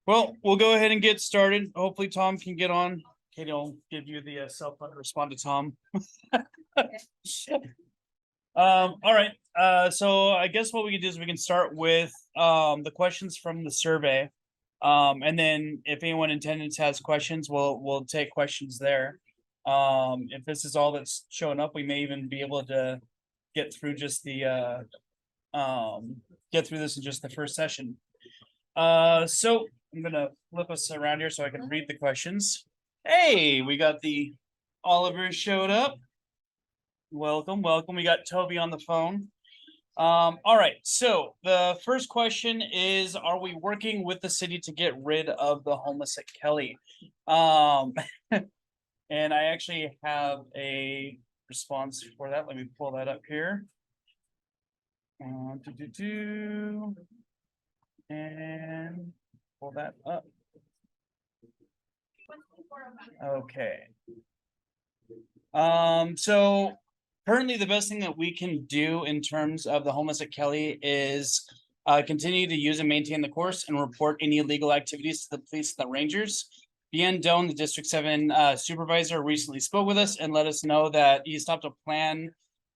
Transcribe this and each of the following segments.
Well, we'll go ahead and get started. Hopefully Tom can get on. Katie will give you the cell phone to respond to Tom. All right. So I guess what we can do is we can start with the questions from the survey. And then if anyone in attendance has questions, we'll take questions there. If this is all that's showing up, we may even be able to get through just the get through this in just the first session. So I'm gonna flip us around here so I can read the questions. Hey, we got the Oliver showed up. Welcome, welcome. We got Toby on the phone. All right, so the first question is, are we working with the city to get rid of the homeless at Kelly? And I actually have a response for that. Let me pull that up here. And pull that up. Okay. So currently the best thing that we can do in terms of the homeless at Kelly is continue to use and maintain the course and report any illegal activities to the police and the rangers. Bien Doan, the District 7 supervisor, recently spoke with us and let us know that he stopped a plan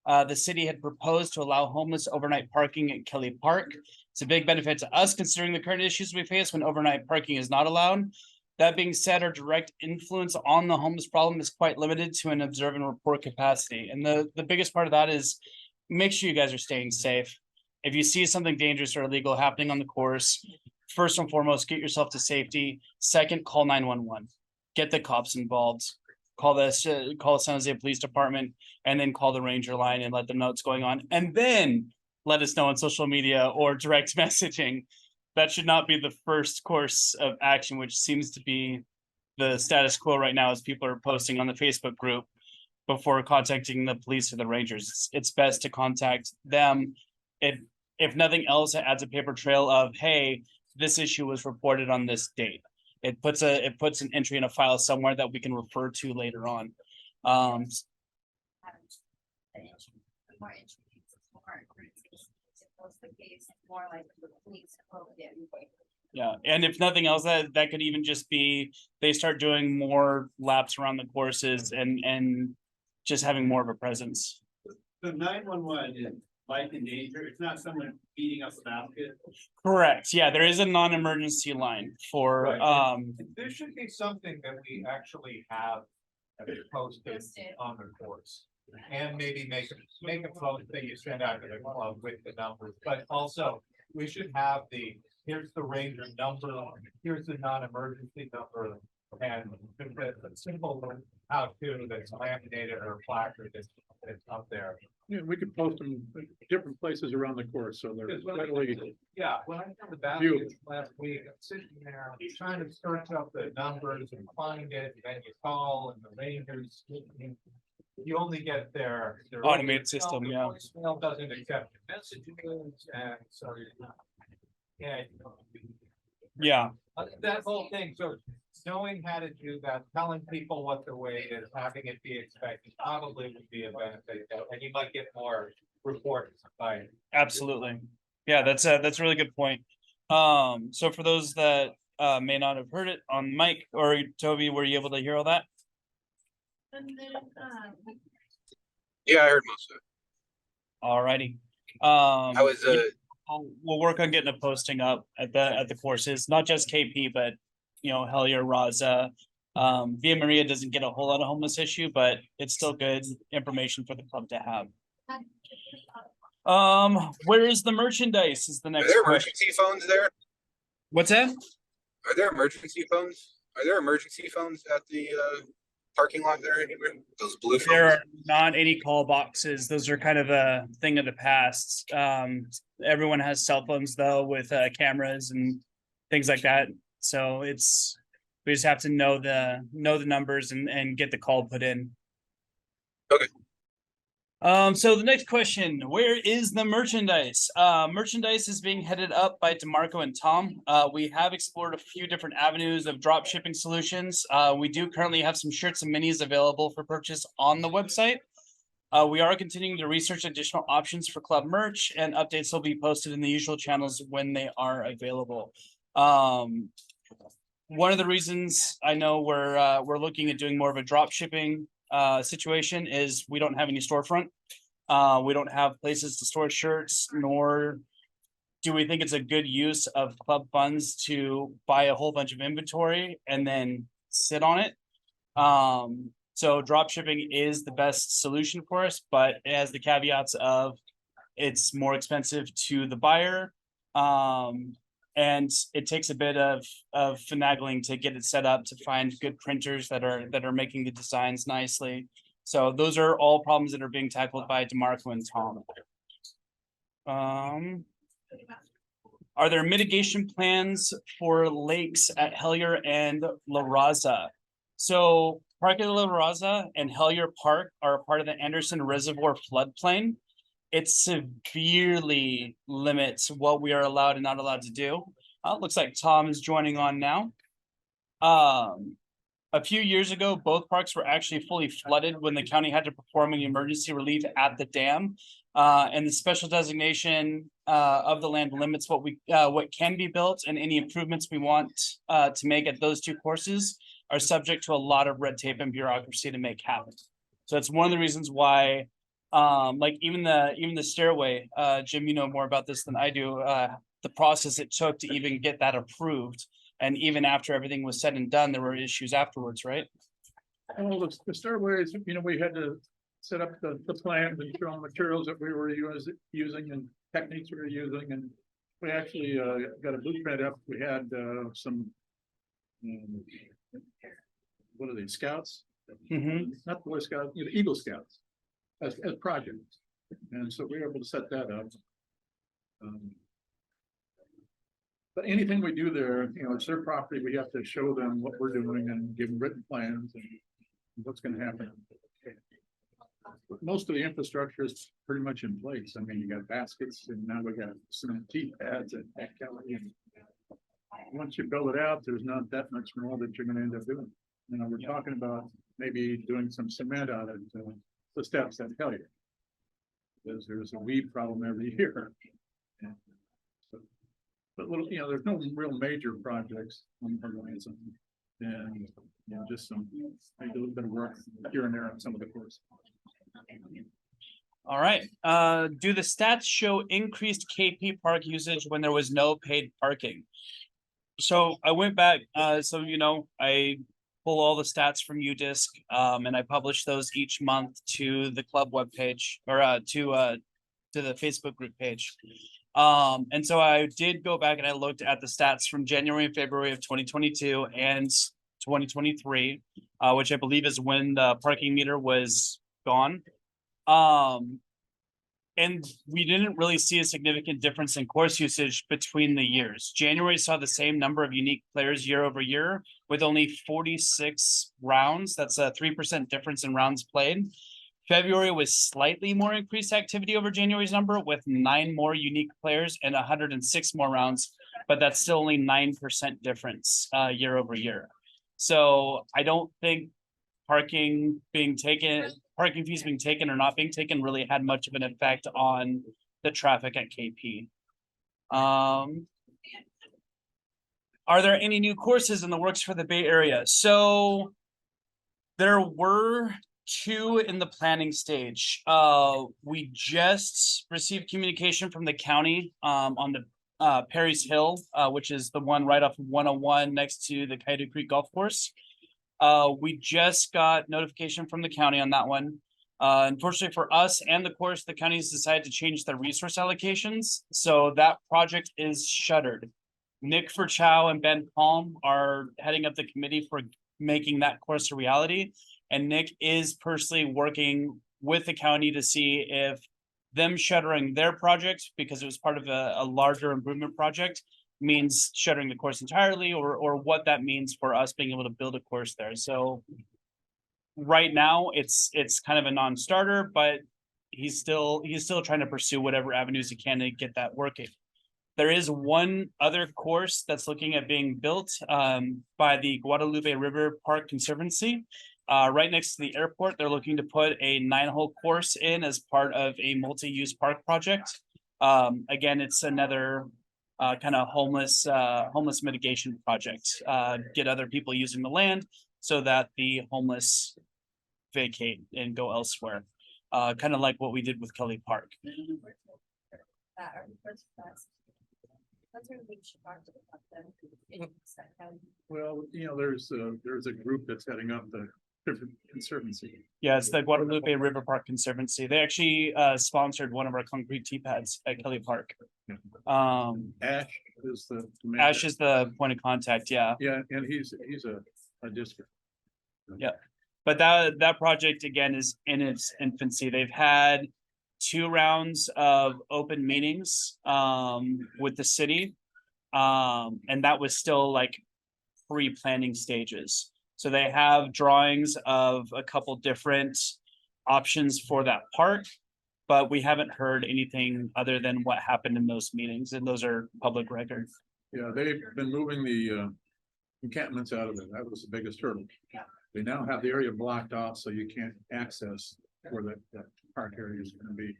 the city had proposed to allow homeless overnight parking at Kelly Park. It's a big benefit to us considering the current issues we face when overnight parking is not allowed. That being said, our direct influence on the homeless problem is quite limited to an observe and report capacity. And the biggest part of that is make sure you guys are staying safe. If you see something dangerous or illegal happening on the course, first and foremost, get yourself to safety. Second, call 911. Get the cops involved. Call the San Jose Police Department, and then call the Ranger line and let them know what's going on. And then let us know on social media or direct messaging. That should not be the first course of action, which seems to be the status quo right now as people are posting on the Facebook group before contacting the police or the Rangers. It's best to contact them. If nothing else, it adds a paper trail of, hey, this issue was reported on this date. It puts an entry in a file somewhere that we can refer to later on. Yeah, and if nothing else, that could even just be they start doing more laps around the courses and just having more of a presence. So 911 is life and danger. It's not someone beating up a basket. Correct. Yeah, there is a non-emergency line for Right. There should be something that we actually have posted on the course. And maybe make a post that you send out to the club with the numbers, but also we should have here's the ranger number, here's the non-emergency number. And a simple how-to that's laminated or placard that's up there. Yeah, we could post them in different places around the course, so they're readily. Yeah, when I found the basket last week, I'm sitting there trying to search up the numbers and find it, and then you call and the rangers. You only get their automated system, yeah. Voicemail doesn't accept messages, and so yeah. Yeah. That whole thing, so knowing how to do that, telling people what the weight is, having it be expected, probably would be a benefit, and you might get more reports by. Absolutely. Yeah, that's a really good point. So for those that may not have heard it on Mike or Toby, were you able to hear all that? Yeah, I heard most of it. All righty. I was we'll work on getting a posting up at the courses, not just KP, but Hellier, Raza. Via Maria doesn't get a whole lot of homeless issue, but it's still good information for the club to have. Where is the merchandise? Is the next Are there question. emergency phones there? What's that? Are there emergency phones? Are there emergency phones at the parking lot there anywhere? Those blue phones? There are not any call boxes. Those are kind of a thing of the past. Everyone has cell phones though with cameras and things like that. So we just have to know the numbers and get the call put in. Okay. So the next question, where is the merchandise? Merchandise is being headed up by DeMarco and Tom. We have explored a few different avenues of drop shipping solutions. We do currently have some shirts and minis available for purchase on the website. We are continuing to research additional options for club merch, and updates will be posted in the usual channels when they are available. one of the reasons I know we're looking at doing more of a drop shipping situation is we don't have any storefront. We don't have places to store shirts, nor do we think it's a good use of club funds to buy a whole bunch of inventory and then sit on it. So drop shipping is the best solution for us, but it has the caveats of it's more expensive to the buyer. And it takes a bit of finagling to get it set up, to find good printers that are making the designs nicely. So those are all problems that are being tackled by DeMarco and Tom. Are there mitigation plans for lakes at Hellier and La Raza? So Parque de La Raza and Hellier Park are a part of the Anderson Reservoir floodplain. It severely limits what we are allowed and not allowed to do. Looks like Tom is joining on now. A few years ago, both parks were actually fully flooded when the county had to perform an emergency relief at the dam. And the special designation of the land limits what can be built, and any improvements we want to make at those two courses are subject to a lot of red tape and bureaucracy to make happen. So that's one of the reasons why, like even the stairway, Jim, you know more about this than I do. The process it took to even get that approved, and even after everything was said and done, there were issues afterwards, right? Well, the stairways, we had to set up the plans and show materials that we were using and techniques we were using, and we actually got a blueprint up. We had some what are they, scouts? Not Boy Scouts, Eagle Scouts as projects, and so we were able to set that up. But anything we do there, it's their property. We have to show them what we're doing and give them written plans and what's going to happen. Most of the infrastructure is pretty much in place. I mean, you got baskets, and now we got some T pads and that kind of thing. Once you build it out, there's not that much more that you're going to end up doing. We're talking about maybe doing some cement out of the steps at Hellier, because there's a weed problem every year. But little, there's no real major projects on the horizon, and just maybe a little bit of work here and there on some of the courses. All right. Do the stats show increased KP park usage when there was no paid parking? So I went back. I pull all the stats from UDisc, and I publish those each month to the club webpage, or to the Facebook group page. And so I did go back and I looked at the stats from January and February of 2022 and 2023, which I believe is when the parking meter was gone. And we didn't really see a significant difference in course usage between the years. January saw the same number of unique players year over year with only 46 rounds. That's a 3% difference in rounds played. February was slightly more increased activity over January's number, with 9 more unique players and 106 more rounds, but that's still only 9% difference year over year. So I don't think parking fees being taken or not being taken really had much of an effect on the traffic at KP. Are there any new courses in the works for the Bay Area? So there were 2 in the planning stage. We just received communication from the county on the Perry's Hill, which is the one right off of 101 next to the Kaido Creek Golf Course. We just got notification from the county on that one. Unfortunately for us and the course, the county's decided to change their resource allocations, so that project is shuttered. Nick Furchow and Ben Palm are heading up the committee for making that course a reality. And Nick is personally working with the county to see if them shuttering their project, because it was part of a larger improvement project, means shuttering the course entirely, or what that means for us being able to build a course there. So right now it's kind of a non-starter, but he's still trying to pursue whatever avenues he can to get that working. There is one other course that's looking at being built by the Guadalupe River Park Conservancy. Right next to the airport, they're looking to put a 9-hole course in as part of a multi-use park project. Again, it's another kind of homeless mitigation project. Get other people using the land so that the homeless vacate and go elsewhere. Kind of like what we did with Kelly Park. Well, there's a group that's heading up the conservancy. Yeah, it's the Guadalupe River Park Conservancy. They actually sponsored one of our concrete tee pads at Kelly Park. Ash is the. Ash is the point of contact, yeah. Yeah, and he's a district. But that project again is in its infancy. They've had 2 rounds of open meetings with the city. And that was still like pre-planning stages. So they have drawings of a couple different options for that park, but we haven't heard anything other than what happened in those meetings, and those are public record. Yeah, they've been moving the encampments out of it. That was the biggest hurdle. They now have the area blocked off, so you can't access where that park area is going to be.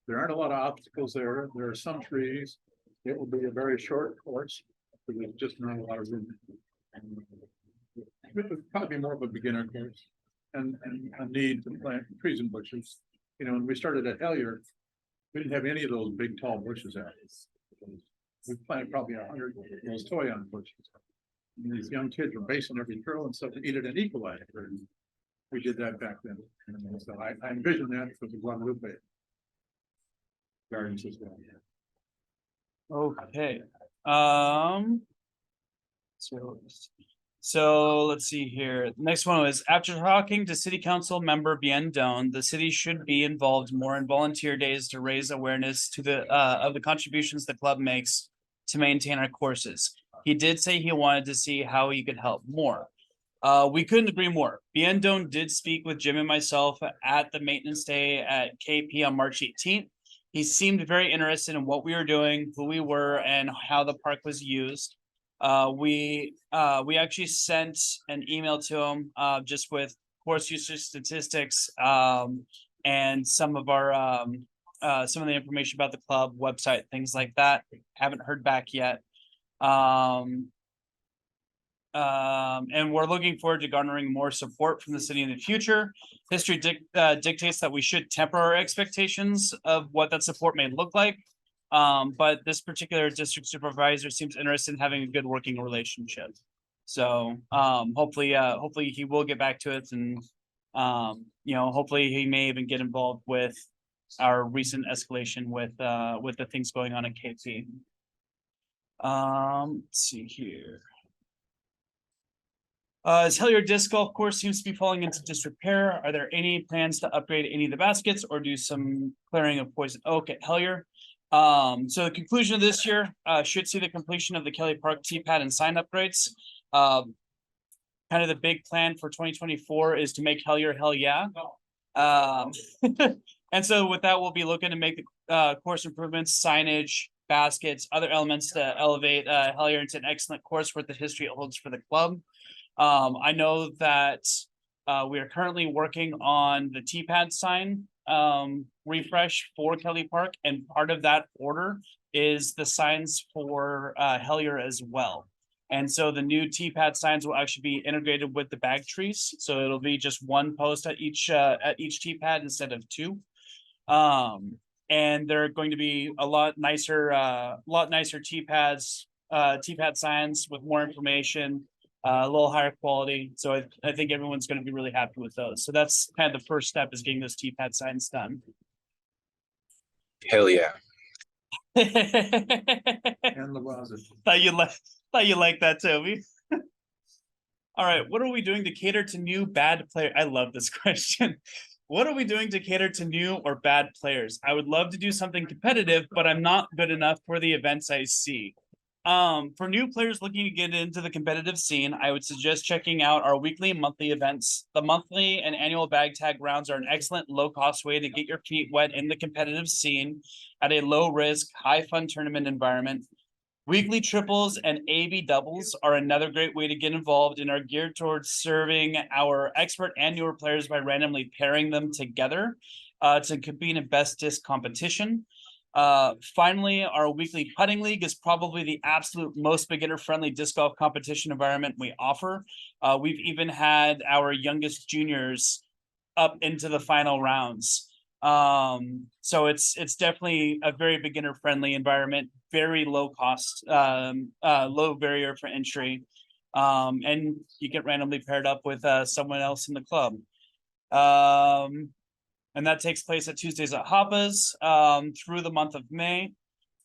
There aren't a lot of obstacles there. There are some trees. It will be a very short course, but there's just not a lot of room. It would probably be more of a beginner course and a need to plant trees and bushes. When we started at Hellier, we didn't have any of those big tall bushes out. We planted probably 100 of those toy-on bushes. And these young kids were basing every trail and stuff to eat it and equalize it. We did that back then. And so I envisioned that for the Guadalupe gardens as well. Okay. So let's see here. Next one was, after talking to City Council member Bien Doan, the city should be involved more in volunteer days to raise awareness to the of the contributions the club makes to maintain our courses. He did say he wanted to see how he could help more. We couldn't agree more. Bien Doan did speak with Jim and myself at the maintenance day at KP on March 18th. He seemed very interested in what we were doing, who we were, and how the park was used. We actually sent an email to him just with course usage statistics and some of the information about the club website, things like that. Haven't heard back yet. And we're looking forward to garnering more support from the city in the future. History dictates that we should temper our expectations of what that support may look like. But this particular district supervisor seems interested in having a good working relationship. So hopefully he will get back to it, and hopefully he may even get involved with our recent escalation with the things going on at KP. Let's see here. As Hellier disc golf course seems to be falling into disrepair, are there any plans to upgrade any of the baskets or do some clearing of poison? Okay, Hellier. So the conclusion of this year should see the completion of the Kelly Park tee pad and sign upgrades. Kind of the big plan for 2024 is to make Hellier hell yeah. And so with that, we'll be looking to make the course improvements, signage, baskets, other elements to elevate Hellier into an excellent course with the history it holds for the club. I know that we are currently working on the tee pad sign refresh for Kelly Park, and part of that order is the signs for Hellier as well. And so the new tee pad signs will actually be integrated with the bag trees, so it'll be just one post at each tee pad instead of 2. And they're going to be a lot nicer tee pad signs with more information, a little higher quality. So I think everyone's going to be really happy with those. So that's kind of the first step, is getting those tee pad signs done. Hell yeah. And the closet. Thought you like that, Toby. All right, what are we doing to cater to new bad players? I love this question. What are we doing to cater to new or bad players? I would love to do something competitive, but I'm not good enough for the events I see. For new players looking to get into the competitive scene, I would suggest checking out our weekly and monthly events. The monthly and annual bag tag rounds are an excellent low-cost way to get your feet wet in the competitive scene at a low-risk, high-fun tournament environment. Weekly triples and AB doubles are another great way to get involved and are geared towards serving our expert and newer players by randomly pairing them together to compete in best disc competition. Finally, our weekly putting league is probably the absolute most beginner-friendly disc golf competition environment we offer. We've even had our youngest juniors up into the final rounds. So it's definitely a very beginner-friendly environment, very low cost, low barrier for entry. And you get randomly paired up with someone else in the club. And that takes place at Tuesdays at Hoppas through the month of May.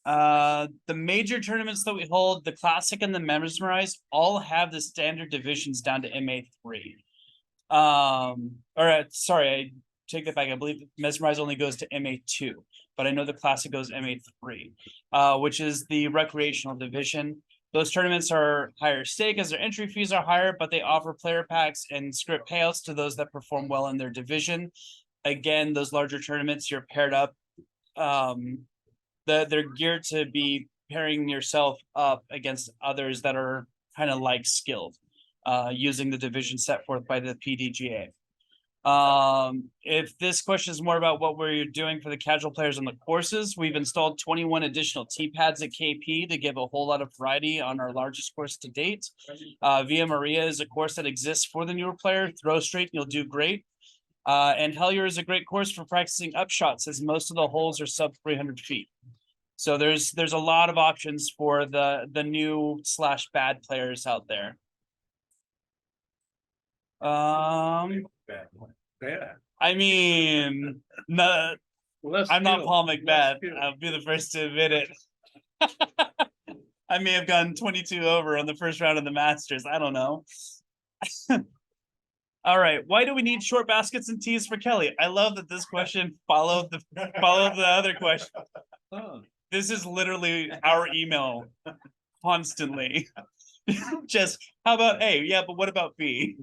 The major tournaments that we hold, the Classic and the Mesmerize, all have the standard divisions down to MA3. Sorry, I take that back. I believe Mesmerize only goes to MA2, but I know the Classic goes MA3, which is the recreational division. Those tournaments are higher stake as their entry fees are higher, but they offer player packs and script payouts to those that perform well in their division. Again, those larger tournaments, you're paired up. They're geared to be pairing yourself up against others that are kind of like skilled, using the division set forth by the PDGA. If this question is more about what we're doing for the casual players on the courses, we've installed 21 additional tee pads at KP to give a whole lot of variety on our largest course to date. Via Maria is a course that exists for the newer player. Throw straight, you'll do great. And Hellier is a great course for practicing upshots, as most of the holes are sub 300 feet. So there's a lot of options for the new / bad players out there. Bad. I mean, no, I'm not Paul Macbeth. I'll be the first to admit it. I may have gone 22 over on the first round of the Masters. I don't know. All right. Why do we need short baskets and tees for Kelly? I love that this question followed the other question. Oh. This is literally our email constantly. Just how about A? Yeah, but what about B?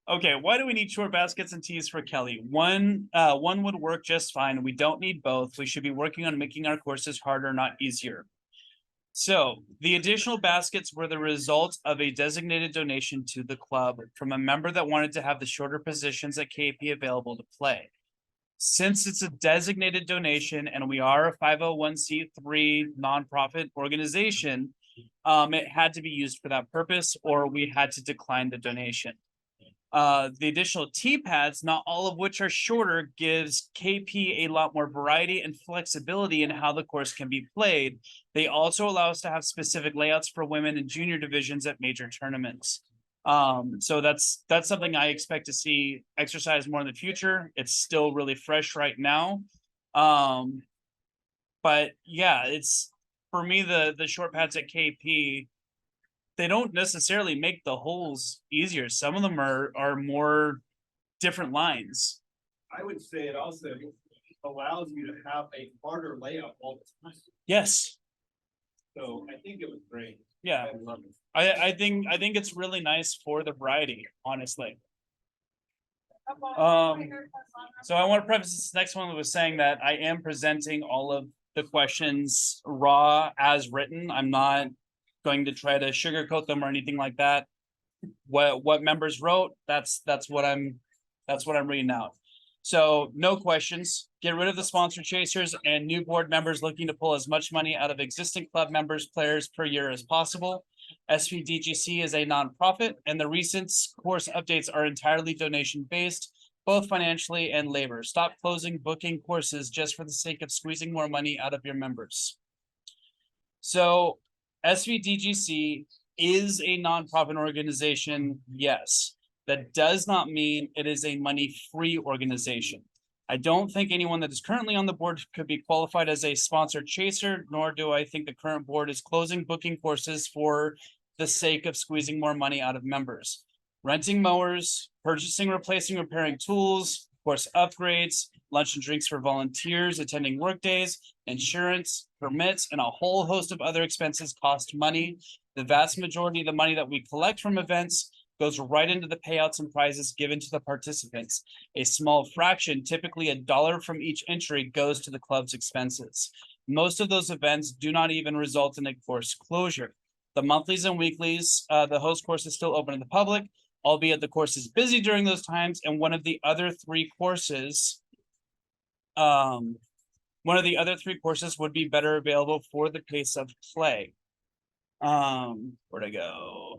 Okay, why do we need short baskets and tees for Kelly? One would work just fine. We don't need both. We should be working on making our courses harder, not easier. So the additional baskets were the result of a designated donation to the club from a member that wanted to have the shorter positions at KP available to play. Since it's a designated donation and we are a 501c3 nonprofit organization, it had to be used for that purpose, or we had to decline the donation. The additional tee pads, not all of which are shorter, gives KP a lot more variety and flexibility in how the course can be played. They also allow us to have specific layouts for women and junior divisions at major tournaments. So that's something I expect to see exercise more in the future. It's still really fresh right now. But yeah, it's for me, the short pads at KP, they don't necessarily make the holes easier. Some of them are more different lines. I would say it also allows you to have a harder layout all the time. Yes. So I think it was great. Yeah. I love it. I think it's really nice for the variety, honestly. So I want to preface this next one with saying that I am presenting all of the questions raw as written. I'm not going to try to sugarcoat them or anything like that. What members wrote, that's what I'm reading out. So no questions. Get rid of the sponsor chasers and new board members looking to pull as much money out of existing club members, players per year as possible. SVDGC is a nonprofit, and the recent course updates are entirely donation based, both financially and labor. Stop closing booking courses just for the sake of squeezing more money out of your members. So SVDGC is a nonprofit organization, yes. That does not mean it is a money-free organization. I don't think anyone that is currently on the board could be qualified as a sponsor chaser, nor do I think the current board is closing booking courses for the sake of squeezing more money out of members. Renting mowers, purchasing, replacing, repairing tools, course upgrades, lunch and drinks for volunteers, attending work days, insurance, permits, and a whole host of other expenses cost money. The vast majority of the money that we collect from events goes right into the payouts and prizes given to the participants. A small fraction, typically $1 from each entry, goes to the club's expenses. Most of those events do not even result in a course closure. The monthlies and weeklies, the host course is still open to the public, albeit the course is busy during those times, and one of the other 3 courses One of the other three courses would be better available for the pace of play. Where'd I go?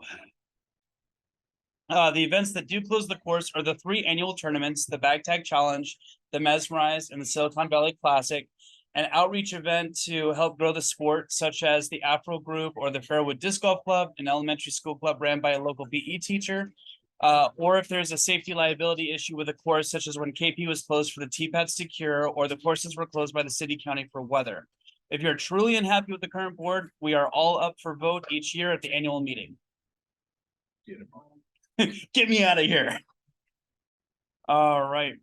The events that do close the course are the 3 annual tournaments, the Bag Tag Challenge, the Mesmerize, and the Silicon Valley Classic. An outreach event to help grow the sport, such as the Afro Group or the Fairwood Disc Golf Club, an elementary school club ran by a local BE teacher. Or if there's a safety liability issue with a course, such as when KP was closed for the T-pads to cure, or the courses were closed by the city county for weather. If you're truly unhappy with the current board, we are all up for vote each year at the annual meeting. Get me out of here. All right.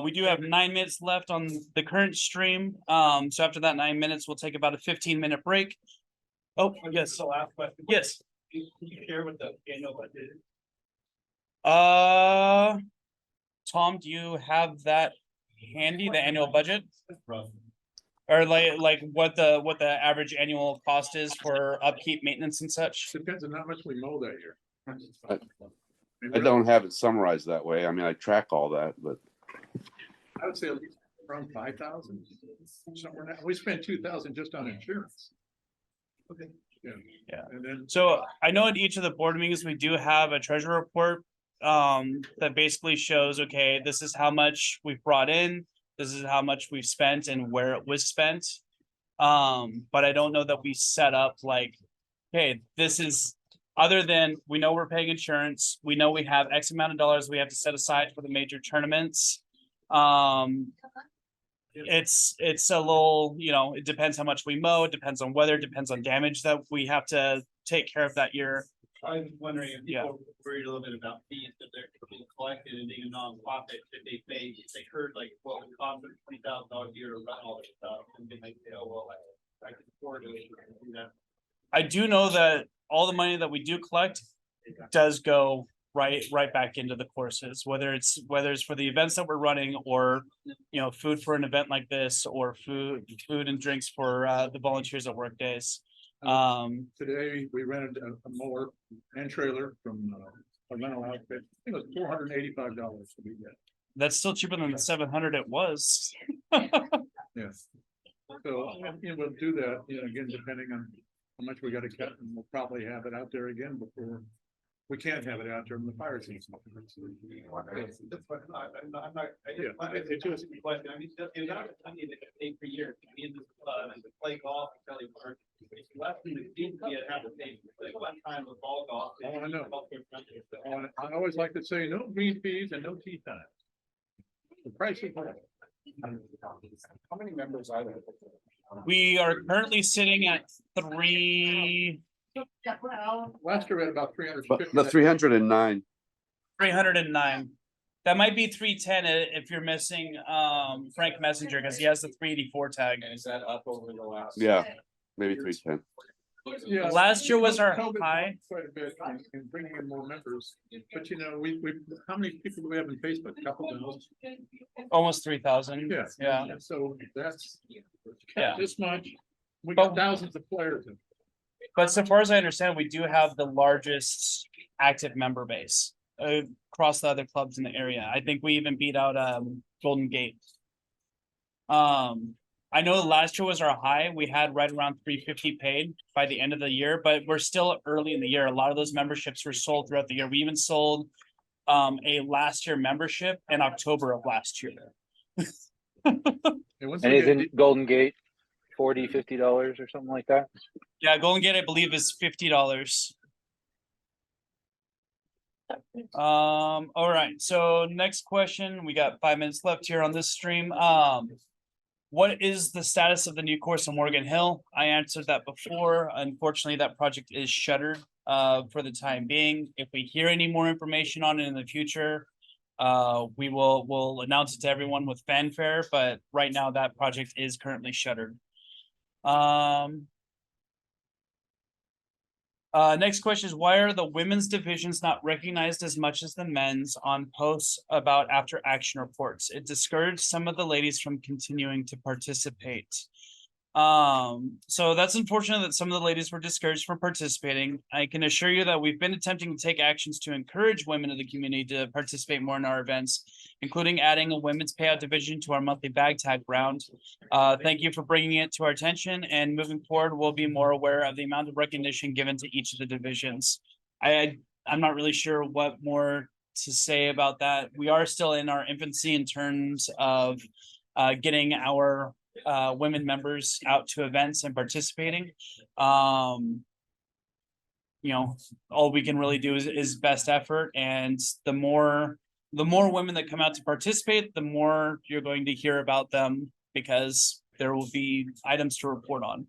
We do have 9 minutes left on the current stream. So after that 9 minutes, we'll take about a 15-minute break. Oh, yes. The last question. Yes. Can you share what the annual budget is? Tom, do you have that handy, the annual budget? Or like what the average annual cost is for upkeep, maintenance and such? Depends on how much we mow that year. I don't have it summarized that way. I mean, I track all that, but I would say at least around 5,000. Somewhere now, we spent 2,000 just on insurance. Okay. Yeah. And then. So I know at each of the board meetings, we do have a treasury report that basically shows, okay, this is how much we've brought in, this is how much we've spent and where it was spent. But I don't know that we set up like, okay, this is, other than we know we're paying insurance, we know we have X amount of dollars we have to set aside for the major tournaments. It's a little, it depends how much we mow, it depends on weather, it depends on damage that we have to take care of that year. I was wondering if Yeah. people were worried a little bit about fees that they're being collected and being a nonprofit, if they pay, if they heard like, well, it costs them $20,000 a year to run all this stuff, and they might say, oh, well, I can afford it. Do that. I do know that all the money that we do collect does go right back into the courses, whether it's for the events that we're running or, food for an event like this or food and drinks for the volunteers at work days. Today, we rented a mower and trailer from a rental outfit. I think it was $485 to be get. That's still cheaper than the 700 it was. Yes. So, we'll do that, again, depending on how much we gotta cut, and we'll probably have it out there again before. We can't have it out there in the fire season. That's fine. I'm not, I Yeah, just, it's just a question. I mean, it's not a money that they pay per year to be in this club and to play golf and tell you work. It's less than the team to have to pay, like one time with ball golf. Oh, I know. I always like to say, no green fees and no tea time. The price is right. How many members are there? We are currently sitting at 309. Last year we had about but 350. the 309. That might be 310 if you're missing Frank Messenger because he has the 384 tag. And is that up over the last? Yeah, maybe 310. Yeah. Last year was our COVID high. Quite a bit in bringing in more members, but we, how many people do we have in Facebook? A couple thousand? Almost 3,000. Yeah. Yeah. So that's. Yeah. This much, we got thousands of players. But so far as I understand, we do have the largest active member base across the other clubs in the area. I think we even beat out Golden Gate. I know last year was our high. We had right around 350 paid by the end of the year, but we're still early in the year. A lot of those memberships were sold throughout the year. We even sold a last year membership in October of last year. And Isn't Golden Gate $50 or something like that? Yeah, Golden Gate, I believe, is $50. All right, so next question. We got 5 minutes left here on this stream. What is the status of the new course in Morgan Hill? I answered that before. Unfortunately, that project is shuttered for the time being. If we hear any more information on it in the future, we'll announce it to everyone with fanfare, but right now that project is currently shuttered. Next question is, why are the women's divisions not recognized as much as the men's on posts about after action reports? It discouraged some of the ladies from continuing to participate. So that's unfortunate that some of the ladies were discouraged from participating. I can assure you that we've been attempting to take actions to encourage women in the community to participate more in our events, including adding a women's payout division to our monthly bag tag round. Thank you for bringing it to our attention, and moving forward, we'll be more aware of the amount of recognition given to each of the divisions. I'm not really sure what more to say about that. We are still in our infancy in terms of getting our women members out to events and participating. You know, all we can really do is best effort, and the more women that come out to participate, the more you're going to hear about them, because there will be items to report on.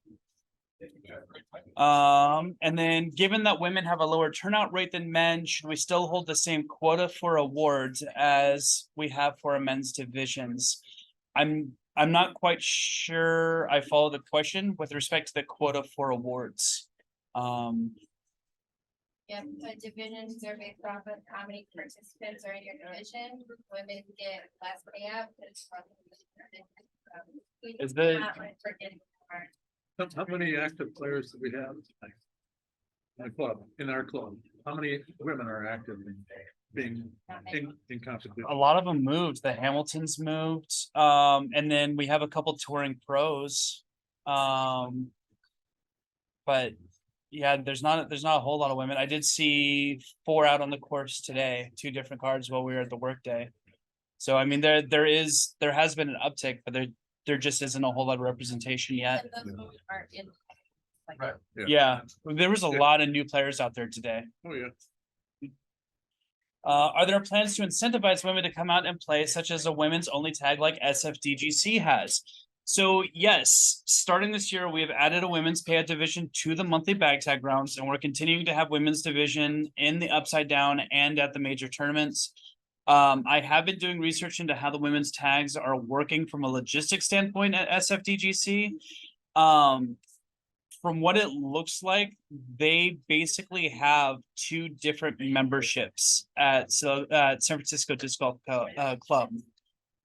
And then, given that women have a lower turnout rate than men, should we still hold the same quota for awards as we have for our men's divisions? I'm not quite sure I follow the question with respect to the quota for awards. Yep, the division survey off of how many participants are in your division, women get less payout. Is the- How many active players do we have? In the club, in our club, how many women are active in being in competition? A lot of them moved. The Hamiltons moved. And then we have a couple touring pros. But yeah, there's not a whole lot of women. I did see 4 out on the course today, 2 different cards while we were at the workday. So I mean, there has been an uptick, but there just isn't a whole lot of representation yet. Right. Yeah, there was a lot of new players out there today. Oh, yeah. Are there plans to incentivize women to come out and play, such as a women's only tag like SFDGC has? So yes, starting this year, we have added a women's payout division to the monthly bag tag rounds, and we're continuing to have women's division in the upside down and at the major tournaments. I have been doing research into how the women's tags are working from a logistics standpoint at SFDGC. From what it looks like, they basically have 2 different memberships at San Francisco Disc Golf Club.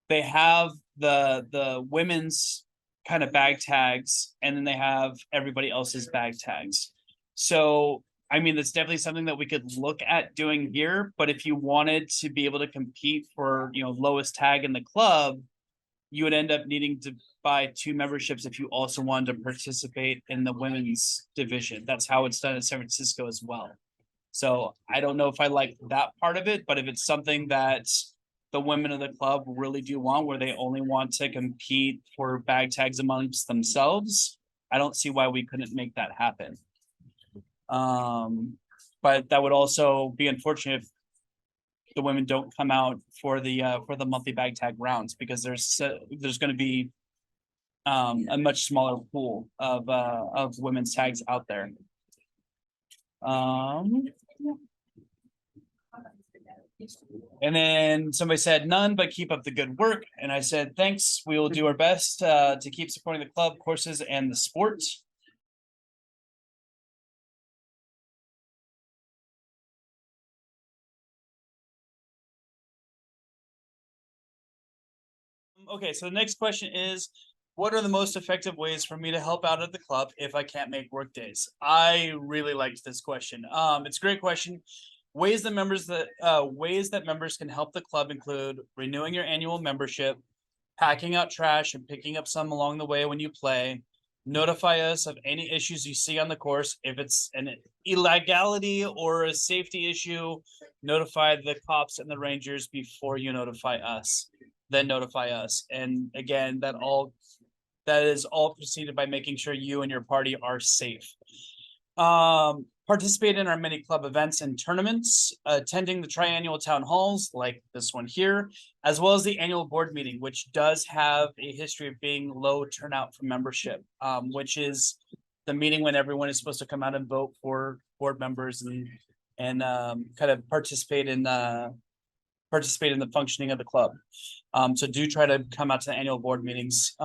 They have the women's kind of bag tags, and then they have everybody else's bag tags. So I mean, that's definitely something that we could look at doing here. But if you wanted to be able to compete for, you know, lowest tag in the club, you would end up needing to buy 2 memberships if you also wanted to participate in the women's division. That's how it's done in San Francisco as well. So I don't know if I like that part of it, but if it's something that the women of the club really do want, where they only want to compete for bag tags amongst themselves, I don't see why we couldn't make that happen. But that would also be unfortunate if the women don't come out for the monthly bag tag rounds, because there's going to be a much smaller pool of women's tags out there. And then somebody said none, but keep up the good work. And I said, thanks. We will do our best to keep supporting the club, courses, and the sport. Okay, so the next question is, what are the most effective ways for me to help out at the club if I can't make work days? I really liked this question. It's a great question. Ways that members can help the club include renewing your annual membership, packing out trash and picking up some along the way when you play, notify us of any issues you see on the course. If it's an illegality or a safety issue, notify the cops and the rangers before you notify us. Then notify us. And again, that is all preceded by making sure you and your party are safe. Participate in our many club events and tournaments, attending the triannual town halls like this one here, as well as the annual board meeting, which does have a history of being low turnout for membership, which is the meeting when everyone is supposed to come out and vote for board members and kind of participate in the functioning of the club. So do try to come out to the annual board meetings.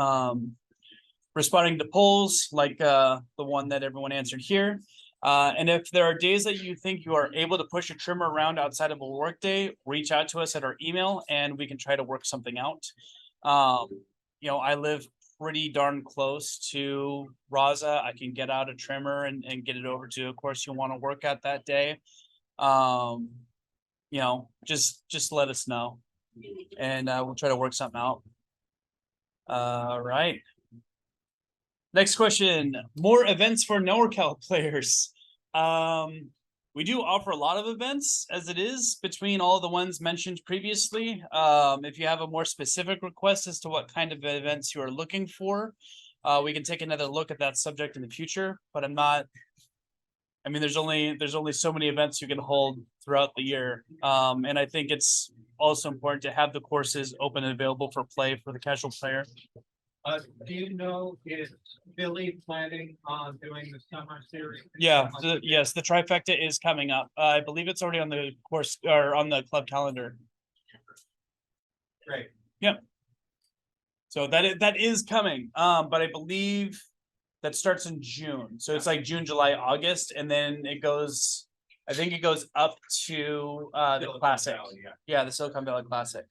Responding to polls like the one that everyone answered here. And if there are days that you think you are able to push a trimmer around outside of a work day, reach out to us at our email and we can try to work something out. You know, I live pretty darn close to Raza. I can get out a trimmer and get it over to a course you want to work at that day. You know, just let us know, and we'll try to work something out. All right. Next question, more events for NorCal players. We do offer a lot of events as it is between all the ones mentioned previously. If you have a more specific request as to what kind of events you are looking for, we can take another look at that subject in the future, but I mean, there's only so many events you can hold throughout the year. And I think it's also important to have the courses open and available for play for the casual player. Do you know, is Billy planning on doing the summer series? Yeah, yes, the trifecta is coming up. I believe it's already on the course or on the club calendar. Great. So that is coming. But I believe that starts in June. So it's like June, July, August, and then it goes, I think it goes up to the classic. Yeah, the Silicon Valley Classic.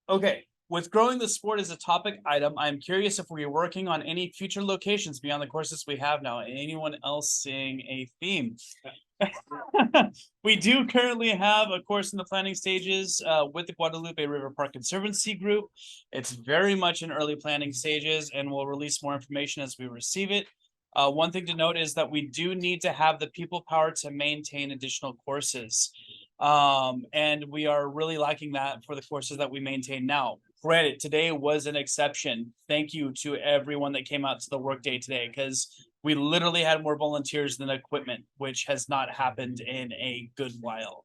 Okay. With growing the sport as a topic item, I'm curious if we are working on any future locations beyond the courses we have now. Anyone else seeing a theme? We do currently have a course in the planning stages with the Guadalupe River Park Conservancy Group. It's very much in early planning stages, and we'll release more information as we receive it. One thing to note is that we do need to have the people power to maintain additional courses. And we are really lacking that for the courses that we maintain now. Granted, today was an exception. Thank you to everyone that came out to the workday today, because we literally had more volunteers than equipment, which has not happened in a good while.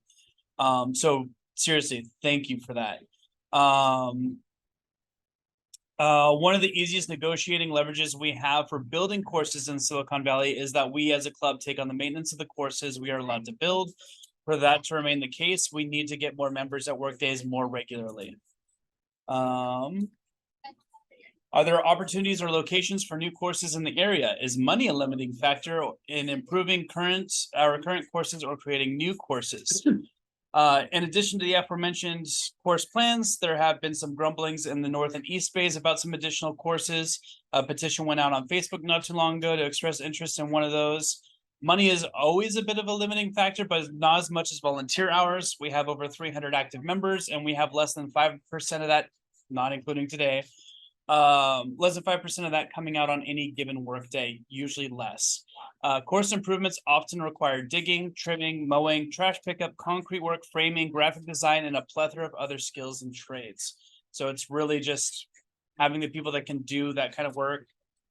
So seriously, thank you for that. One of the easiest negotiating leverages we have for building courses in Silicon Valley is that we as a club take on the maintenance of the courses we are allowed to build. For that to remain the case, we need to get more members at work days more regularly. Are there opportunities or locations for new courses in the area? Is money a limiting factor in improving current courses or creating new courses? In addition to the aforementioned course plans, there have been some grumblings in the North and East Bays about some additional courses. A petition went out on Facebook not too long ago to express interest in one of those. Money is always a bit of a limiting factor, but not as much as volunteer hours. We have over 300 active members, and we have less than 5% of that, not including today, less than 5% of that coming out on any given workday, usually less. Course improvements often require digging, trimming, mowing, trash pickup, concrete work, framing, graphic design, and a plethora of other skills and trades. So it's really just having the people that can do that kind of work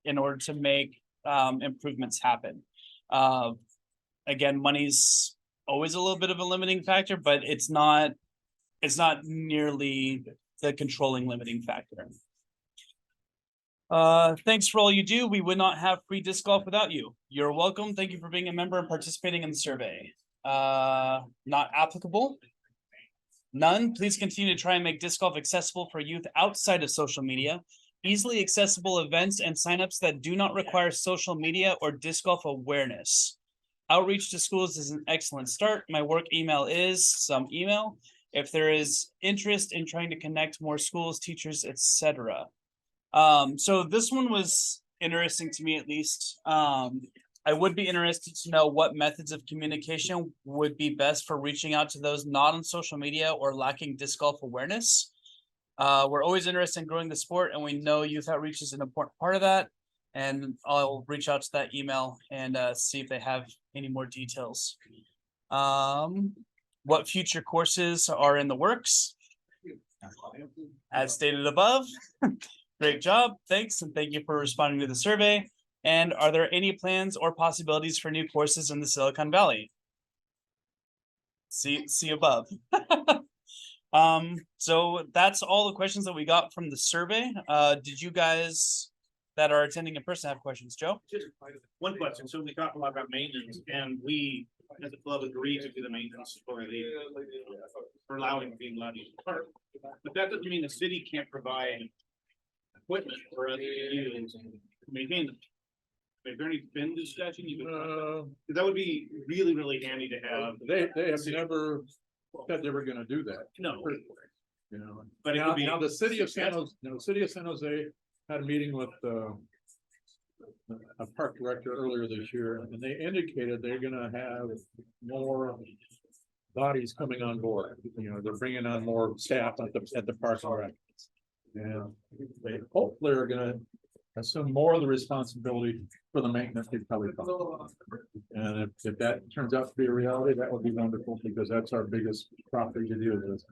in order to make improvements happen. Again, money's always a little bit of a limiting factor, but it's not nearly the controlling limiting factor. Thanks for all you do. We would not have free disc golf without you. You're welcome. Thank you for being a member and participating in the survey. Not applicable. None. Please continue to try and make disc golf accessible for youth outside of social media. Easily accessible events and signups that do not require social media or disc golf awareness. Outreach to schools is an excellent start. My work email is some email. If there is interest in trying to connect more schools, teachers, etc. So this one was interesting to me, at least. I would be interested to know what methods of communication would be best for reaching out to those not on social media or lacking disc golf awareness. We're always interested in growing the sport, and we know youth outreach is an important part of that. And I'll reach out to that email and see if they have any more details. What future courses are in the works? As stated above. Great job, thanks, and thank you for responding to the survey. And are there any plans or possibilities for new courses in the Silicon Valley? See above. So that's all the questions that we got from the survey. Did you guys that are attending in person have questions, Joe? Just one question. So we talked a lot about maintenance, and we, as a club, agreed to do the maintenance for allowing being allowed to use the park. But that doesn't mean the city can't provide equipment for us to use and maintain them. Has there been discussion? Because that would be really, really handy to have. They have never said they were gonna do that. No. You know, But it now, would be. now the city of San Jose, no, city of San Jose had a meeting with, a park director earlier this year, and they indicated they're gonna have more bodies coming on board. You know, they're bringing on more staff at the park and rec. And they hopefully are gonna assume more of the responsibility for the maintenance of Kelly Pond. And if that turns out to be a reality, that would be wonderful, because that's our biggest property to deal with.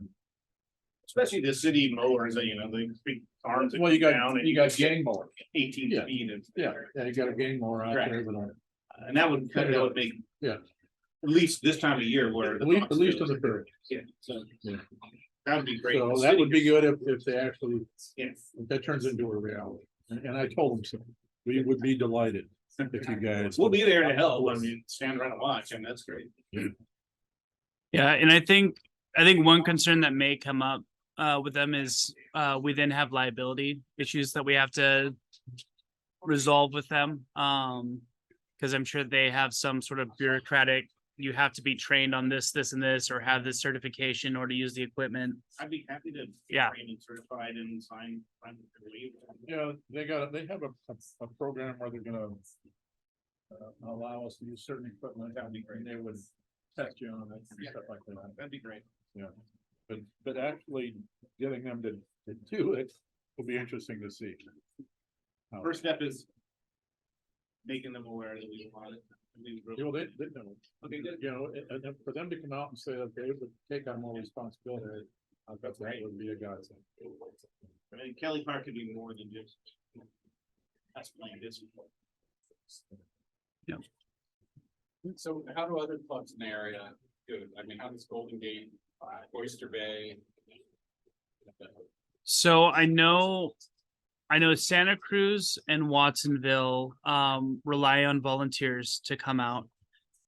Especially the city mowers, you know, the big arms. that Well, you go got, down and you got gang mower. 18 Yeah. feet and. Yeah, you got a gang mower out Right. there, but And that would make. Yeah. At least this time of year where. at least to the third. Yeah, so. Yeah. That would be great. So The that would city- be good if they actually, Yeah. if that turns into a reality. And I told them so. We would be delighted if you guys. We'll be there to help. I mean, stand around and watch, and that's great. Yeah, and I think one concern that may come up with them is we then have liability issues that we have to resolve with them. Because I'm sure they have some sort of bureaucratic, you have to be trained on this, this, and this, or have this certification or to use the equipment. I'd be happy to. Yeah. Train and certified and sign. Yeah, they have a program where they're gonna allow us to use certain equipment, and they would test you on it and stuff like that. That'd be great. Yeah, but actually getting them to do it will be interesting to see. First step is. Making them aware that we want it. You know, they know. Okay, good. You know, and then for them to come out and say that they would take on more responsibility, I bet that would be a godsend. I mean, Kelly Park could be more than just. That's playing this. So how do other clubs in the area do it? I mean, how does Golden Gate, Oyster Bay? So I know Santa Cruz and Watsonville rely on volunteers to come out.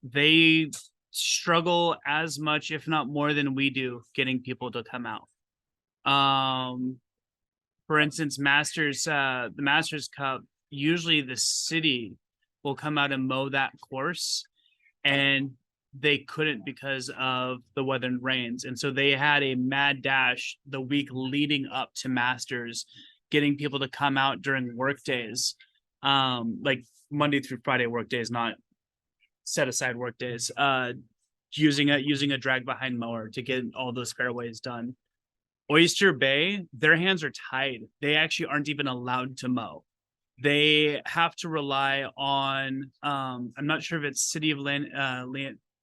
They struggle as much, if not more than we do, getting people to come out. For instance, the Masters Cup, usually the city will come out and mow that course, and they couldn't because of the weather and rains. And so they had a mad dash the week leading up to Masters, getting people to come out during work days, like Monday through Friday work days, not set aside work days, using a drag behind mower to get all those fairways done. Oyster Bay, their hands are tied. They actually aren't even allowed to mow. They have to rely on, I'm not sure if it's City of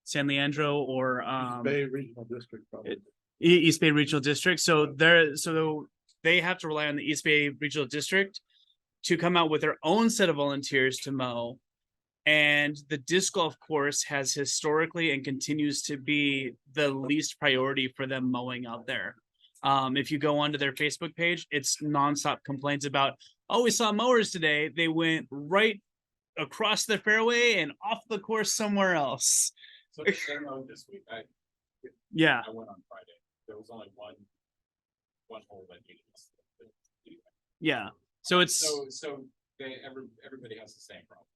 San Leandro or Bay Regional District probably. East Bay Regional District. So they have to rely on the East Bay Regional District to come out with their own set of volunteers to mow. And the disc golf course has historically and continues to be the least priority for them mowing out there. If you go onto their Facebook page, it's nonstop complaints about, oh, we saw mowers today. They went right across the fairway and off the course somewhere else. So they mowed this week. Yeah. I went on Friday. There was only one hole that needed. Yeah. So it's So everybody has the same problem.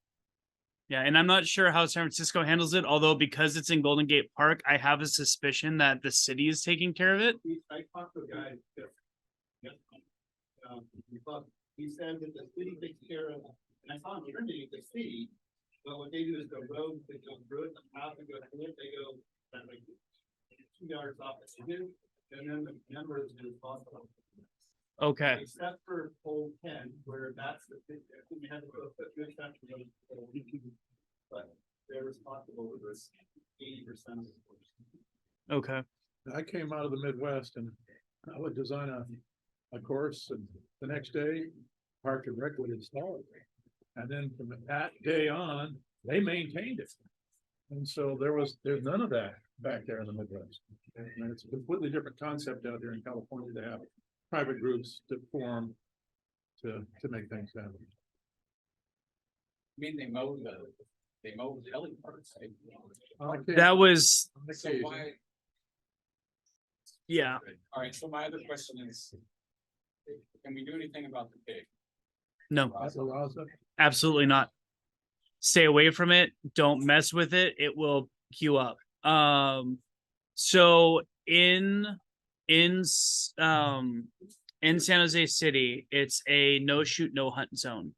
yeah, and I'm not sure how San Francisco handles it, although because it's in Golden Gate Park, I have a suspicion that the city is taking care of it. I talked to a guy. He said that the city takes care of, and I saw him terminate the city, but what they do is the roads that go through it, the path that go through it, they go like 2 yards off the do, and then the members is responsible. Okay. Except for pole 10, where that's the thing, I think we had to go put good time for those. But they're responsible for this 80% of the course. Okay. I came out of the Midwest and I would design a course, and the next day, Park and Rec would install it. And then from that day on, they maintained it. And so there's none of that back there in the Midwest. And it's a completely different concept out there in California to have private groups to form to make things happen. I mean, they mowed Kelly Park. That was So why? yeah. All right, so my other question is, can we do anything about the pig? No, That's allows it. absolutely not. Stay away from it. Don't mess with it. It will queue up. So in in San Jose City, it's a no shoot, no hunt zone.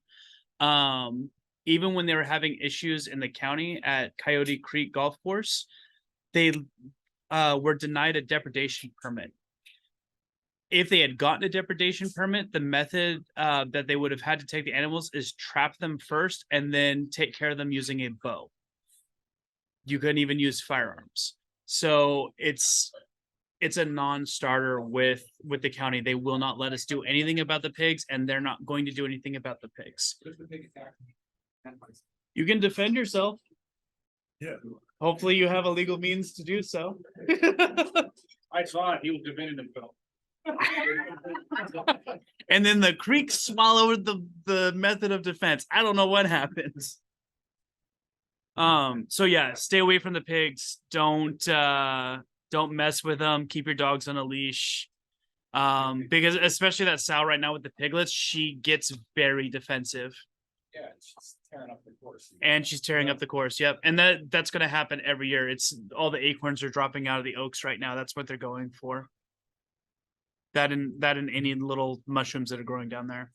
Even when they were having issues in the county at Coyote Creek Golf Course, they were denied a depredation permit. If they had gotten a depredation permit, the method that they would have had to take the animals is trap them first and then take care of them using a bow. You couldn't even use firearms. So it's a non-starter with the county. They will not let us do anything about the pigs, and they're not going to do anything about the pigs. You can defend yourself. Yeah. Hopefully you have a legal means to do so. I saw it, he was defending himself. And then the creek swallowed the method of defense. I don't know what happens. So yeah, stay away from the pigs. Don't mess with them. Keep your dogs on a leash. Because especially that sow right now with the piglets, she gets very defensive. Yeah, she's tearing up the course. And she's tearing up the course. Yep. And that's gonna happen every year. It's all the acorns are dropping out of the oaks right now. That's what they're going for. That and any little mushrooms that are growing down there.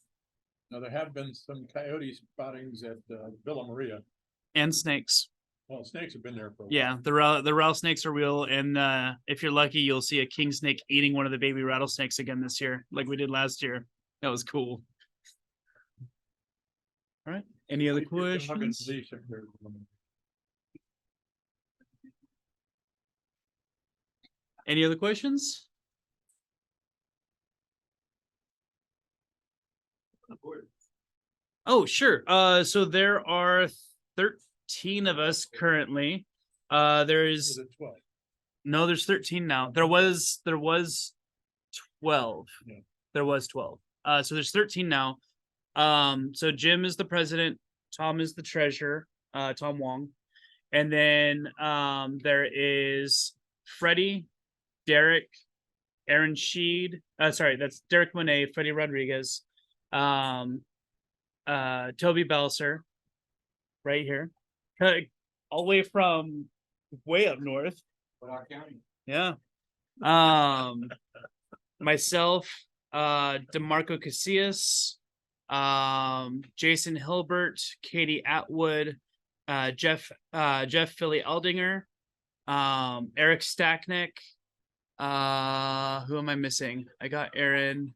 Now, there have been some coyote spottings at Villa Maria. And snakes. Well, snakes have been there for a while. Yeah, the rattlesnakes are real, and if you're lucky, you'll see a king snake eating one of the baby rattlesnakes again this year, like we did last year. That was cool. All right. Any other questions? Any other questions? Oh, sure. So there are 13 of us currently. There's 12. no, there's 13 now. There was 12. Yeah. There was 12. So there's 13 now. So Jim is the president, Tom is the treasurer, Tom Wong. And then there is Freddie, Derek, Aaron Sheed. Sorry, that's Derek Monet, Freddie Rodriguez, Toby Belser, right here. All the way from way up north. County. Yeah. Myself, DeMarco Casillas, Jason Hilbert, Katie Atwood, Jeff Philly Eldinger, Eric Stacknick. Who am I missing? I got Aaron.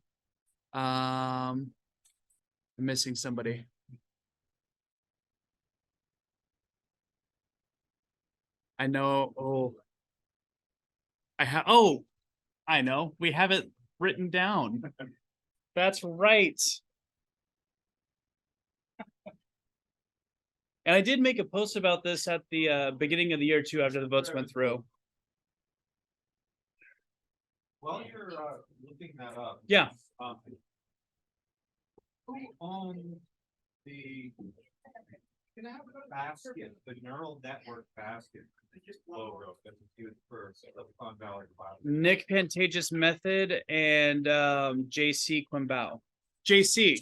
I'm missing somebody. I know. Oh, I know. We have it written down. That's right. And I did make a post about this at the beginning of the year too, after the votes went through. While you're looking that up. Yeah. Who owns the basket, the neural network basket? Logo that's used for Silicon Valley Cloud. Nick Pantages Method and JC Quimbao. JC.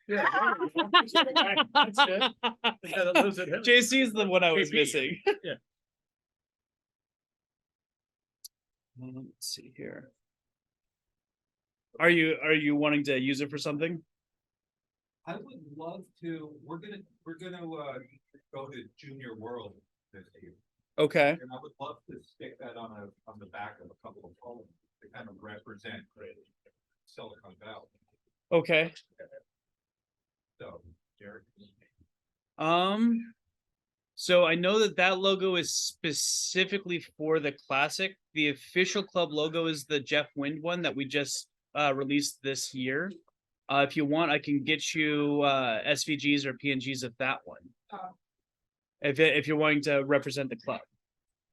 Yeah. That's it. Yeah, that lives at him. JC is the one I was JP. missing. Yeah. Let's see here. Are you wanting to use it for something? I would love to, we're gonna go to Junior World this year. Okay. And I would love to stick that on the back of a couple of phones to kind of represent Silicon Valley. Okay. So, Jared. So I know that logo is specifically for the classic. The official club logo is the Jeff Wind one that we just released this year. If you want, I can get you SVGs or PNGs of that one. If you're wanting to represent the club.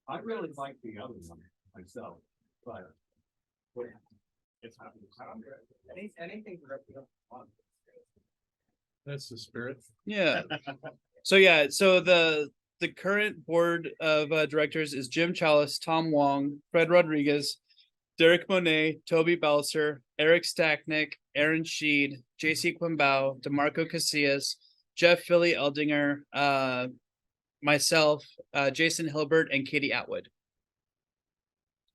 I really like the other one myself, but. Anything to represent one. That's the spirit. Yeah. So yeah, so the current board of directors is Jim Chalice, Tom Wong, Fred Rodriguez, Derek Monet, Toby Belser, Eric Stacknick, Aaron Sheed, JC Quimbao, DeMarco Casillas, Jeff Philly Eldinger, myself, Jason Hilbert, and Katie Atwood.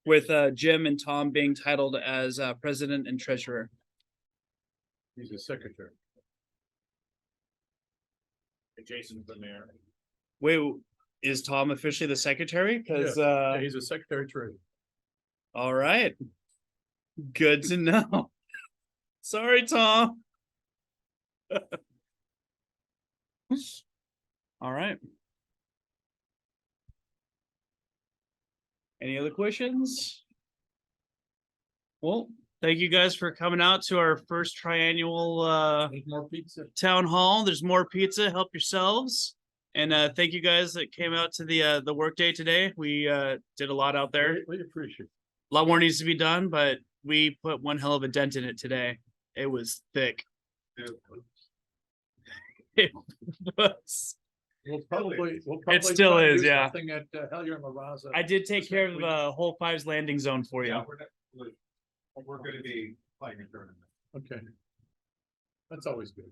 with Jim and Tom being titled as president and treasurer. He's a secretary. And Jason's the mayor. Wait, is Tom officially the secretary? Because Yeah, he's a secretary treasurer. all right, good to know. Sorry, Tom. All right. Any other questions? Well, thank you guys for coming out to our first triannual Need more pizza. town hall. There's more pizza. Help yourselves. And thank you guys that came out to the work day today. We did a lot out there. We appreciate A lot more needs to be done, but we put one hell of a dent in it today. It was thick. It was. We'll probably still try and is, do yeah. something at Hellier and La Raza. I did take care of the whole Fives landing zone for you. Yeah, we're gonna be playing a tournament. Okay. That's always good.